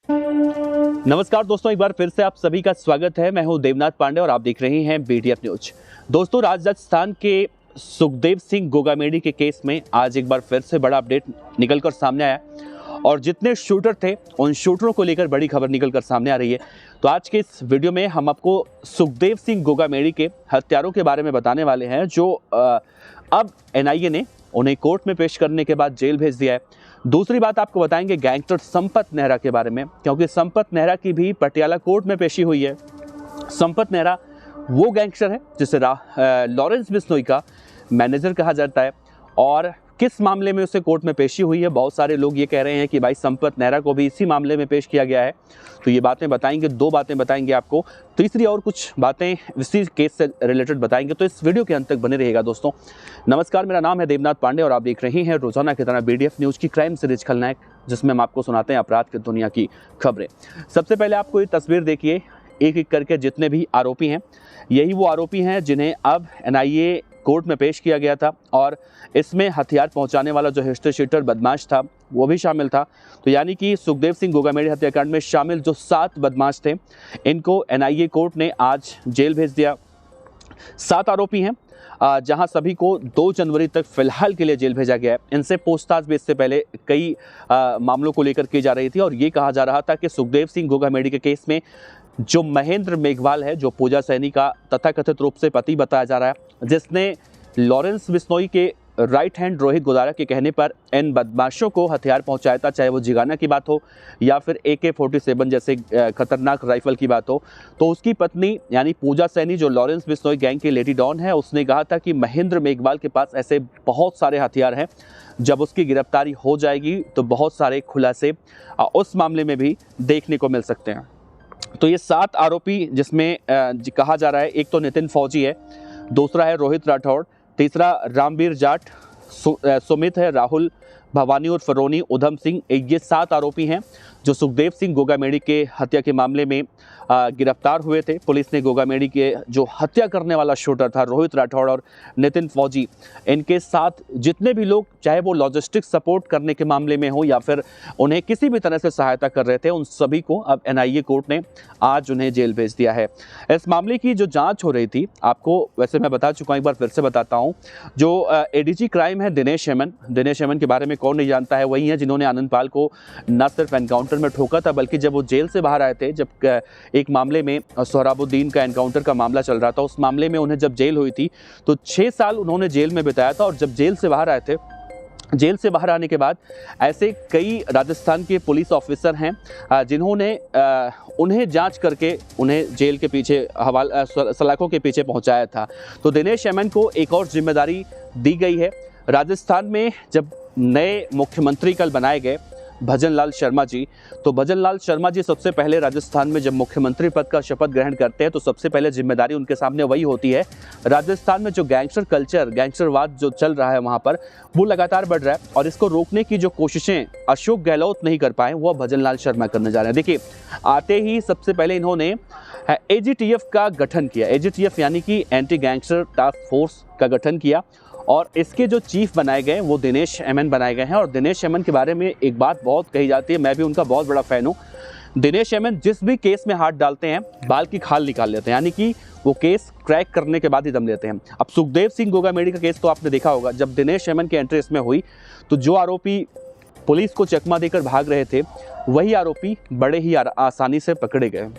नमस्कार दोस्तों, एक बार फिर से आप सभी का स्वागत है। मैं हूं देवनाथ पांडे और आप देख रहे हैं बीटीएफ न्यूज। दोस्तों, राजस्थान के सुखदेव सिंह गोगामेडी के केस में आज एक बार फिर से बड़ा अपडेट निकलकर सामने आया और जितने शूटर थे उन शूटरों को लेकर बड़ी खबर निकलकर सामने आ रही है। तो आज के इस वीडियो में हम आपको सुखदेव सिंह गोगामेडी के हत्यारों के बारे में बताने वाले हैं जो अब एनआईए ने उन्हें कोर्ट में पेश करने के बाद जेल भेज दिया है। दूसरी बात आपको बताएंगे गैंगस्टर संपत नेहरा के बारे में, क्योंकि संपत नेहरा की भी पटियाला कोर्ट में पेशी हुई है। संपत नेहरा वो गैंगस्टर है जिसे लॉरेंस बिश्नोई का मैनेजर कहा जाता है और किस मामले में उसे कोर्ट में पेशी हुई है। बहुत सारे लोग ये कह रहे हैं कि भाई संपत नेहरा को भी इसी मामले में पेश किया गया है। तो ये बातें बताएंगे, दो बातें बताएंगे आपको, तीसरी और कुछ बातें इसी केस से रिलेटेड बताएंगे। तो इस वीडियो के अंत तक बने रहिएगा दोस्तों। नमस्कार, मेरा नाम है देवनाथ पांडे और आप देख रहे हैं रोजाना की तरह बीडीएफ न्यूज की क्राइम सीरीज खलनायक, जिसमें हम आपको सुनाते हैं अपराध की दुनिया की खबरें। सबसे पहले आपको ये तस्वीर देखिए, एक एक करके जितने भी आरोपी हैं यही वो आरोपी हैं जिन्हें अब एनआईए कोर्ट में पेश किया गया था और इसमें हथियार पहुंचाने वाला जो हिस्ट्री शीटर बदमाश था वो भी शामिल था। तो यानी कि सुखदेव सिंह गोगामेडी हत्याकांड में शामिल जो 7 बदमाश थे इनको एनआईए कोर्ट ने आज जेल भेज दिया। 7 आरोपी हैं जहां सभी को 2 जनवरी तक फिलहाल के लिए जेल भेजा गया है। इनसे पूछताछ भी इससे पहले कई मामलों को लेकर की जा रही थी और ये कहा जा रहा था कि सुखदेव सिंह गोगामेडी के केस में जो महेंद्र मेघवाल है, जो पूजा सैनी का तथाकथित रूप से पति बताया जा रहा है, जिसने लॉरेंस बिश्नोई के राइट हैंड रोहित गोदारा के कहने पर इन बदमाशों को हथियार पहुंचाया था, चाहे वो जिगाना की बात हो या फिर AK-47 जैसे खतरनाक राइफल की बात हो। तो उसकी पत्नी यानी पूजा सैनी, जो लॉरेंस बिश्नोई गैंग की लेडी डॉन है, उसने कहा था कि महेंद्र मेघवाल के पास ऐसे बहुत सारे हथियार हैं, जब उसकी गिरफ्तारी हो जाएगी तो बहुत सारे खुलासे उस मामले में भी देखने को मिल सकते हैं। तो ये 7 आरोपी जिसमें कहा जा रहा है, एक तो नितिन फौजी है, दूसरा है रोहित राठौड़, तीसरा रामवीर जाट, सुमित है, राहुल भवानी और फरोनी, उधम सिंह, ये 7 आरोपी हैं जो सुखदेव सिंह गोगामेडी के हत्या के मामले में गिरफ्तार हुए थे। पुलिस ने गोगामेडी के जो हत्या करने वाला शूटर था रोहित राठौड़ और नितिन फौजी, इनके साथ जितने भी लोग, चाहे वो लॉजिस्टिक सपोर्ट करने के मामले में हो या फिर उन्हें किसी भी तरह से सहायता कर रहे थे, उन सभी को अब एनआईए कोर्ट ने आज उन्हें जेल भेज दिया है। इस मामले की जो जाँच हो रही थी, आपको वैसे मैं बता चुका हूँ, एक बार फिर से बताता हूँ। जो एडीजी क्राइम है दिनेश हेमन के बारे में कौन नहीं जानता है, वही है जिन्होंने आनंद पाल को न सिर्फ एनकाउंटर में ठोका था, बल्कि जब वो जेल से बाहर आए थे, जब एक मामले में सोहराबुद्दीन का एनकाउंटर का मामला चल रहा था, उस मामले में उन्हें जब जेल हुई थी तो 6 साल उन्होंने जेल में बिताया था। और जब जेल से बाहर आए थे, जेल से बाहर आने के बाद ऐसे कई राजस्थान के पुलिस ऑफिसर हैं जिन्होंने उन्हें जांच करके उन्हें जेल के पीछे सलाखों के पीछे पहुंचाया था। तो दिनेश हेमन को एक और जिम्मेदारी दी गई है। राजस्थान में जब नए मुख्यमंत्री कल बनाए गए भजन लाल शर्मा जी, तो भजन लाल शर्मा जी सबसे पहले राजस्थान में जब मुख्यमंत्री पद का शपथ ग्रहण करते हैं तो सबसे पहले जिम्मेदारी उनके सामने वही होती है। राजस्थान में जो गैंगस्टर कल्चर, गैंगस्टरवाद जो चल रहा है वहाँ पर, वो लगातार बढ़ रहा है और इसको रोकने की जो कोशिशें अशोक गहलोत नहीं कर पाए, वो भजन लाल शर्मा करने जा रहे हैं। देखिए, आते ही सबसे पहले इन्होंने AGTF का गठन किया। AGTF यानी कि एंटी गैंगस्टर टास्क फोर्स का गठन किया और इसके जो चीफ बनाए गए वो दिनेश हेमन बनाए गए हैं। और दिनेश हेमन के बारे में एक बात बहुत कही जाती है, मैं भी उनका बहुत बड़ा फैन हूँ। दिनेश हेमन जिस भी केस में हाथ डालते हैं बाल की खाल निकाल लेते हैं, यानी कि वो केस क्रैक करने के बाद ही दम लेते हैं। अब सुखदेव सिंह गोगामेडी का केस तो आपने देखा होगा, जब दिनेश हेमन की एंट्री इसमें हुई तो जो आरोपी पुलिस को चकमा देकर भाग रहे थे वही आरोपी बड़े ही आसानी से पकड़े गए।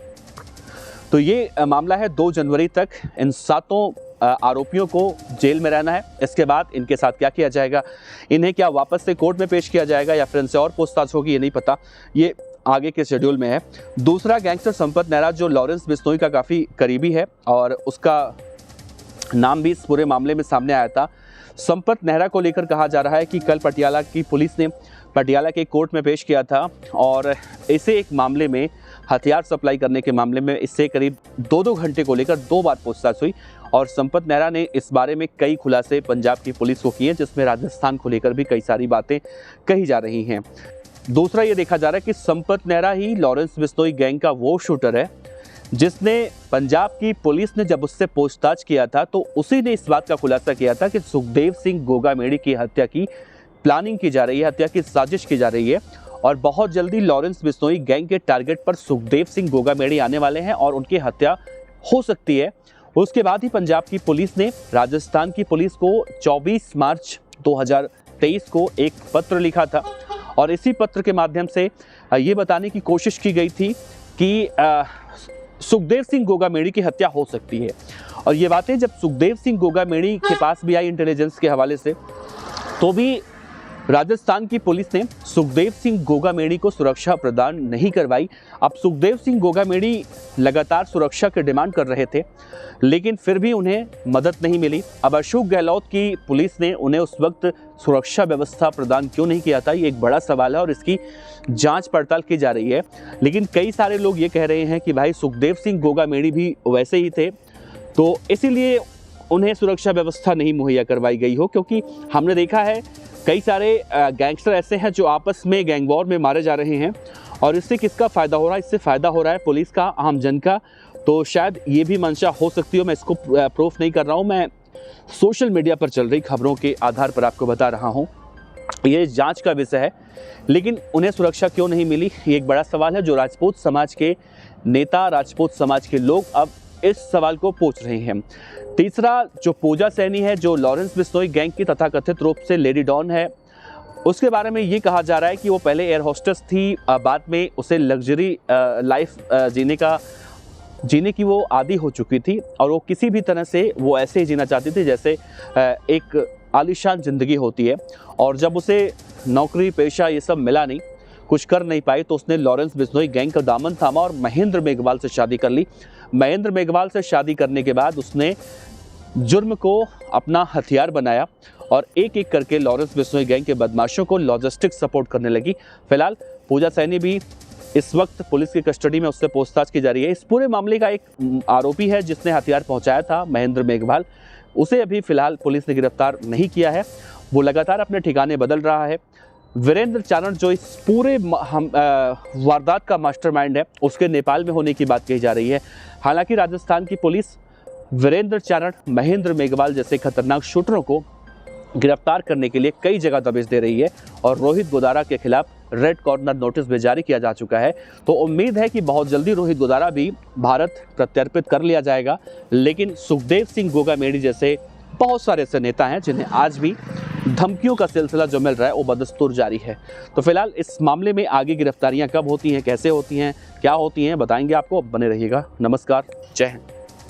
तो ये मामला है 2 जनवरी तक इन 7 आरोपियों को जेल में रहना है। इसके बाद इनके साथ क्या किया जाएगा, इन्हें क्या वापस से कोर्ट में पेश किया जाएगा या फिर इनसे और पूछताछ होगी, ये नहीं पता, ये आगे के शेड्यूल में है। दूसरा गैंगस्टर संपत नेहरा जो लॉरेंस बिश्नोई का काफ़ी करीबी है और उसका नाम भी इस पूरे मामले में सामने आया था। संपत नेहरा को लेकर कहा जा रहा है कि कल पटियाला की पुलिस ने पटियाला के कोर्ट में पेश किया था और इसे एक मामले में, हथियार सप्लाई करने के मामले में, इससे करीब 2-2 घंटे को लेकर 2 बार पूछताछ हुई और संपत नेहरा ने इस बारे में कई खुलासे पंजाब की पुलिस को किए, जिसमें राजस्थान को लेकर भी कई सारी बातें कही जा रही हैं। दूसरा ये देखा जा रहा है कि संपत नेहरा ही लॉरेंस बिश्नोई गैंग का वो शूटर है जिसने पंजाब की पुलिस ने जब उससे पूछताछ किया था तो उसी ने इस बात का खुलासा किया था कि सुखदेव सिंह गोगामेडी की हत्या की प्लानिंग की जा रही है, हत्या की साजिश की जा रही है और बहुत जल्दी लॉरेंस बिश्नोई गैंग के टारगेट पर सुखदेव सिंह गोगामेड़ी आने वाले हैं और उनकी हत्या हो सकती है। उसके बाद ही पंजाब की पुलिस ने राजस्थान की पुलिस को 24 मार्च 2023 को एक पत्र लिखा था और इसी पत्र के माध्यम से ये बताने की कोशिश की गई थी कि सुखदेव सिंह गोगामेड़ी की हत्या हो सकती है। और ये बातें जब सुखदेव सिंह गोगामेड़ी के पास भी आई इंटेलिजेंस के हवाले से, तो भी राजस्थान की पुलिस ने सुखदेव सिंह गोगामेड़ी को सुरक्षा प्रदान नहीं करवाई। अब सुखदेव सिंह गोगामेड़ी लगातार सुरक्षा की डिमांड कर रहे थे, लेकिन फिर भी उन्हें मदद नहीं मिली। अब अशोक गहलोत की पुलिस ने उन्हें उस वक्त सुरक्षा व्यवस्था प्रदान क्यों नहीं किया था, ये एक बड़ा सवाल है और इसकी जांच पड़ताल की जा रही है। लेकिन कई सारे लोग ये कह रहे हैं कि भाई सुखदेव सिंह गोगामेड़ी भी वैसे ही थे, तो इसीलिए उन्हें सुरक्षा व्यवस्था नहीं मुहैया करवाई गई हो। क्योंकि हमने देखा है कई सारे गैंगस्टर ऐसे हैं जो आपस में गैंग वॉर में मारे जा रहे हैं और इससे किसका फ़ायदा हो रहा है? इससे फ़ायदा हो रहा है पुलिस का, आम जन का। तो शायद ये भी मंशा हो सकती हो। मैं इसको प्रूफ नहीं कर रहा हूँ, मैं सोशल मीडिया पर चल रही खबरों के आधार पर आपको बता रहा हूँ। ये जांच का विषय है, लेकिन उन्हें सुरक्षा क्यों नहीं मिली, ये एक बड़ा सवाल है जो राजपूत समाज के नेता, राजपूत समाज के लोग अब इस सवाल को पूछ रहे हैं। तीसरा, जो पूजा सैनी है, जो लॉरेंस बिश्नोई गैंग की तथाकथित रूप से लेडी डॉन है, उसके बारे में ये कहा जा रहा है कि वो पहले एयर होस्टेस थी, बाद में उसे लग्जरी लाइफ जीने की वो आदी हो चुकी थी और वो किसी भी तरह से वो ऐसे ही जीना चाहती थी जैसे एक आलीशान ज़िंदगी होती है। और जब उसे नौकरी पेशा ये सब मिला नहीं, कुछ कर नहीं पाई, तो उसने लॉरेंस बिश्नोई गैंग का दामन थामा और महेंद्र मेघवाल से शादी कर ली। महेंद्र मेघवाल से शादी करने के बाद उसने जुर्म को अपना हथियार बनाया और एक एक करके लॉरेंस बिश्नोई गैंग के बदमाशों को लॉजिस्टिक सपोर्ट करने लगी। फिलहाल पूजा सैनी भी इस वक्त पुलिस की कस्टडी में, उससे पूछताछ की जा रही है। इस पूरे मामले का एक आरोपी है जिसने हथियार पहुंचाया था, महेंद्र मेघवाल, उसे अभी फिलहाल पुलिस ने गिरफ्तार नहीं किया है। वो लगातार अपने ठिकाने बदल रहा है। वीरेंद्र चारण जो इस पूरे वारदात का मास्टरमाइंड है, उसके नेपाल में होने की बात कही जा रही है। हालांकि राजस्थान की पुलिस वीरेंद्र चारण, महेंद्र मेघवाल जैसे खतरनाक शूटरों को गिरफ्तार करने के लिए कई जगह दबिश दे रही है और रोहित गोदारा के खिलाफ रेड कॉर्नर नोटिस भी जारी किया जा चुका है। तो उम्मीद है कि बहुत जल्दी रोहित गोदारा भी भारत प्रत्यर्पित कर लिया जाएगा। लेकिन सुखदेव सिंह गोगामेड़ी जैसे बहुत सारे ऐसे नेता हैं जिन्हें आज भी धमकियों का सिलसिला जो मिल रहा है वो बदस्तूर जारी है। तो फिलहाल इस मामले में आगे गिरफ्तारियां कब होती हैं, कैसे होती हैं, क्या होती हैं, बताएंगे आपको। बने रहिएगा। नमस्कार, जय हिंद।